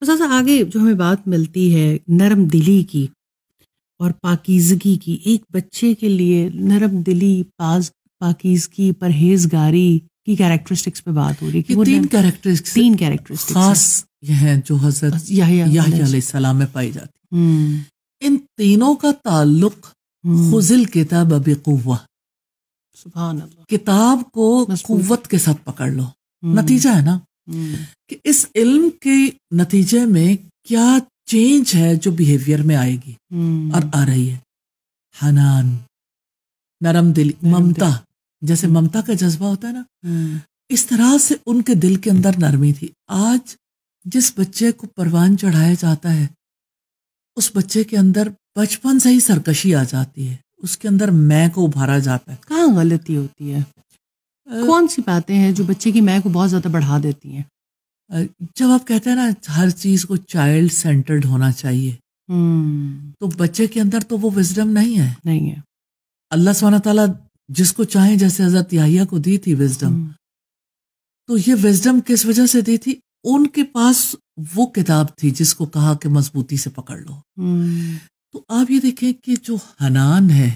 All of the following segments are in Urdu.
بس آگے جو ہمیں بات ملتی ہے نرم دلی کی اور پاکیزگی کی، ایک بچے کے لیے نرم دلی، پاکیزگی، پرہیزگاری کی کیریکٹرسٹکس پہ بات ہو رہی ہے کہ یہ وہ تین کیریکٹرسٹکس خاص ہیں جو حضرت یحییٰ علیہ السلام میں پائی جاتی. ان تینوں کا تعلق خذ الکتاب بقوہ، سبحان اللہ، کتاب کو قوت کے ساتھ پکڑ لو. نتیجہ ہے نا کہ اس علم کے نتیجے میں کیا چینج ہے جو بیہیویئر میں آئے گی اور آ رہی ہے. حنان، نرم دلی، ممتا. جیسے ممتا کا جذبہ ہوتا ہے نا، اس طرح سے ان کے دل کے اندر نرمی تھی. آج جس بچے کو پروان چڑھایا جاتا ہے اس بچے کے اندر بچپن سے ہی سرکشی آ جاتی ہے، اس کے اندر میں کو ابھارا جاتا ہے. کہاں غلطی ہوتی ہے؟ کون سی باتیں ہیں جو بچے کی میں کو بہت زیادہ بڑھا دیتی ہیں؟ جب آپ کہتے ہیں نا ہر چیز کو چائلڈ سینٹرڈ ہونا چاہیے، تو بچے کے اندر تو وہ وزڈم نہیں ہے. اللہ سبحانہ تعالیٰ جس کو چاہیں، جیسے حضرت یحییٰ کو دی تھی وزڈم، تو یہ وزڈم کس وجہ سے دی تھی؟ ان کے پاس وہ کتاب تھی جس کو کہا کہ مضبوطی سے پکڑ لو. تو آپ یہ دیکھیں کہ جو حنان ہے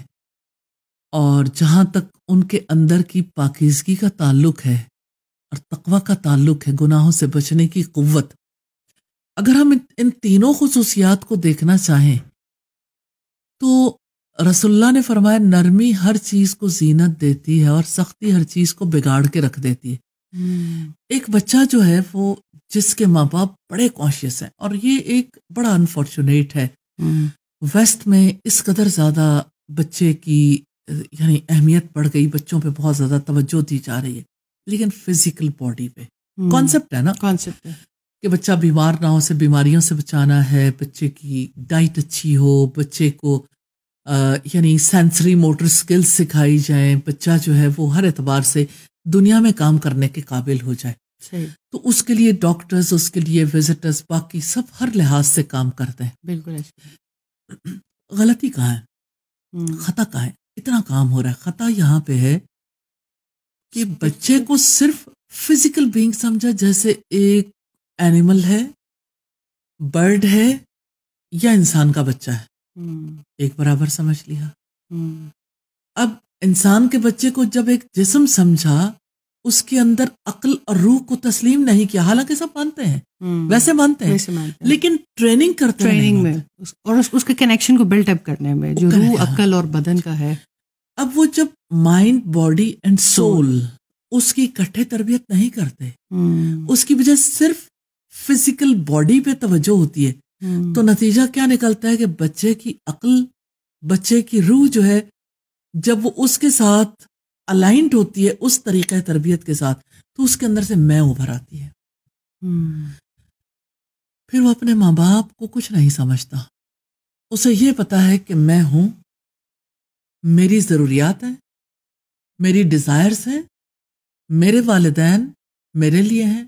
اور جہاں تک ان کے اندر کی پاکیزگی کا تعلق ہے اور تقویٰ کا تعلق ہے، گناہوں سے بچنے کی قوت، اگر ہم ان تینوں خصوصیات کو دیکھنا چاہیں تو رسول اللہ نے فرمایا نرمی ہر چیز کو زینت دیتی ہے اور سختی ہر چیز کو بگاڑ کے رکھ دیتی ہے. ایک بچہ جو ہے وہ جس کے ماں باپ بڑے کانشیس ہیں، اور یہ ایک بڑا انفارچونیٹ ہے، ویسٹ میں اس قدر زیادہ بچے کی یعنی اہمیت بڑھ گئی، بچوں پہ بہت زیادہ توجہ دی جا رہی ہے، لیکن فزیکل باڈی پہ کانسیپٹ ہے نا، کانسیپٹ ہے کہ بچہ بیمار نہ ہو، سے بیماریوں سے بچانا ہے، بچے کی ڈائٹ اچھی ہو، بچے کو یعنی سینسری موٹر سکلز سکھائی جائیں، بچہ جو ہے وہ ہر اعتبار سے دنیا میں کام کرنے کے قابل ہو جائے. تو اس کے لیے ڈاکٹرز، اس کے لیے وزٹرز، باقی سب ہر لحاظ سے کام کرتے ہیں. بالکل. غلطی کہاں ہے؟ خطا کہاں ہے؟ اتنا کام ہو رہا ہے. خطا یہاں پہ ہے کہ بچے کو صرف فزیکل بینگ سمجھا، جیسے ایک اینیمل ہے، برڈ ہے یا انسان کا بچہ ہے، ایک برابر سمجھ لیا. اب انسان کے بچے کو جب ایک جسم سمجھا، اس کے اندر عقل اور روح کو تسلیم نہیں کیا، حالانکہ سب مانتے ہیں، ویسے مانتے ہیں، لیکن ٹریننگ کرتے ہیں میں اور اس کے کنیکشن کو بلڈ اپ کرنے میں جو روح، عقل اور بدن کا ہے. اب وہ جب مائنڈ، باڈی اینڈ سول اس کی اکٹھے تربیت نہیں کرتے، اس کی وجہ صرف فزیکل باڈی پہ توجہ ہوتی ہے، تو نتیجہ کیا نکلتا ہے کہ بچے کی عقل، بچے کی روح جو ہے جب وہ اس کے ساتھ الائنڈ ہوتی ہے اس طریقہ تربیت کے ساتھ، تو اس کے اندر سے میں ابھر آتی ہے. پھر وہ اپنے ماں باپ کو کچھ نہیں سمجھتا، اسے یہ پتا ہے کہ میں ہوں، میری ضروریات ہیں، میری ڈیزائرز ہیں، میرے والدین میرے لیے ہیں،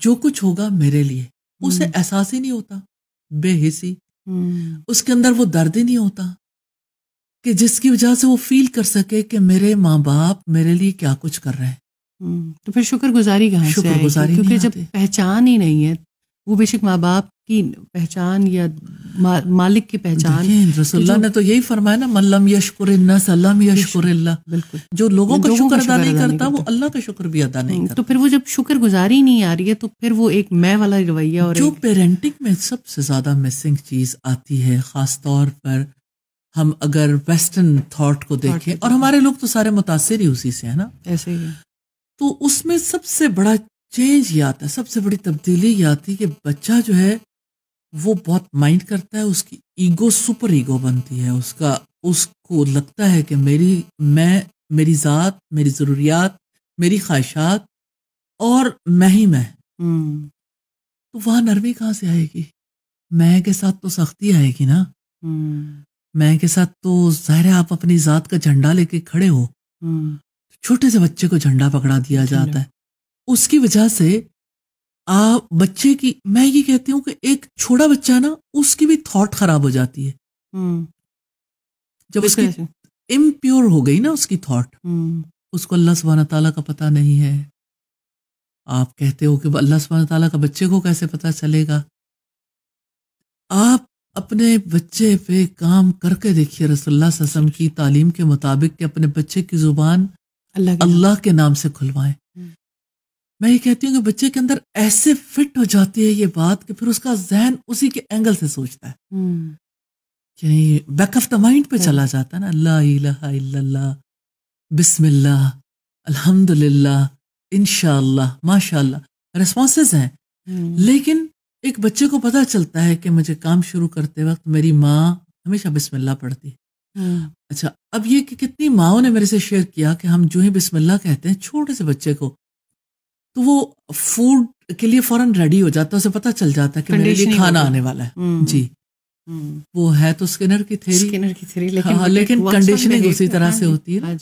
جو کچھ ہوگا میرے لیے. اسے احساس ہی نہیں ہوتا، بے حسی، اس کے اندر وہ درد ہی نہیں ہوتا کہ جس کی وجہ سے وہ فیل کر سکے کہ میرے ماں باپ میرے لیے کیا کچھ کر رہے ہیں. تو پھر شکر گزاری کہاں سے آئے گی؟ کیونکہ جب پہچان ہی نہیں ہے، وہ بے شک ماں باپ کی پہچان یا مالک کی پہچان. رسول اللہ نے تو یہی فرمایا نا، من لم یشکر الناس لم یشکر اللہ. بالکل، جو لوگوں کا شکر ادا نہیں کرتا وہ اللہ کا شکر بھی ادا نہیں کرتا. تو پھر وہ جب شکر گزاری نہیں آ رہی ہے تو پھر وہ ایک میں والا رویہ. اور جو پیرنٹنگ میں سب سے زیادہ مسنگ چیز آتی ہے، خاص طور پر ہم اگر ویسٹرن تھاٹ کو دیکھیں، اور ہمارے لوگ تو سارے متاثر ہی اسی سے ہیں نا، ایسے ہی، تو اس میں سب سے بڑا چینج یہ آتا ہے، سب سے بڑی تبدیلی یہ آتی ہے کہ بچہ جو ہے وہ بہت مائنڈ کرتا ہے، اس کی ایگو سپر ایگو بنتی ہے، اس کو لگتا ہے کہ میری ذات، میری ضروریات، میری خواہشات اور میں ہی میں. تو وہاں نرمی کہاں سے آئے گی؟ میں کے ساتھ تو سختی آئے گی نا. میں کے ساتھ تو ظاہر ہے آپ اپنی ذات کا جھنڈا لے کے کھڑے ہو. چھوٹے سے بچے کو جھنڈا پکڑا دیا جاتا ہے، اس کی وجہ سے بچے کی، میں یہ کہتی ہوں کہ ایک چھوٹا بچہ نا، اس کی بھی تھاٹ خراب ہو جاتی ہے جب اس کی امپیور ہو گئی نا اس کی تھاٹ. اس کو اللہ سبحانہ تعالیٰ کا پتہ نہیں ہے. آپ کہتے ہو کہ اللہ سبحانہ تعالیٰ کا بچے کو کیسے پتہ چلے گا؟ آپ اپنے بچے پہ کام کر کے دیکھیے رسول اللہ صلی اللہ علیہ وسلم کی تعلیم کے مطابق کہ اپنے بچے کی زبان اللہ کے نام سے کھلوائیں. میں یہ کہتی ہوں کہ بچے کے اندر ایسے فٹ ہو جاتی ہے یہ بات کہ پھر اس کا ذہن اسی کے اینگل سے سوچتا ہے، یعنی بیک آف دا مائنڈ پہ چلا جاتا ہے نا. لا الہ الا اللہ، بسم اللہ، الحمدللہ، انشاءاللہ، ماشاءاللہ ریسپانسز ہیں. لیکن ایک بچے کو پتہ چلتا ہے کہ مجھے کام شروع کرتے وقت میری ماں ہمیشہ بسم اللہ پڑھتی. اچھا، اب یہ کہ کتنی ماؤں نے میرے سے شیئر کیا کہ ہم جو ہی بسم اللہ کہتے ہیں چھوٹے سے بچے کو، تو وہ فوڈ کے لیے فوراً ریڈی ہو جاتا ہے، اسے پتہ چل جاتا ہے کہ میرے لیے کھانا آنے والا ہے. جی، وہ ہے تو اسکینر کی تھیری، لیکن کنڈیشننگ اسی طرح سے ہوتی ہے.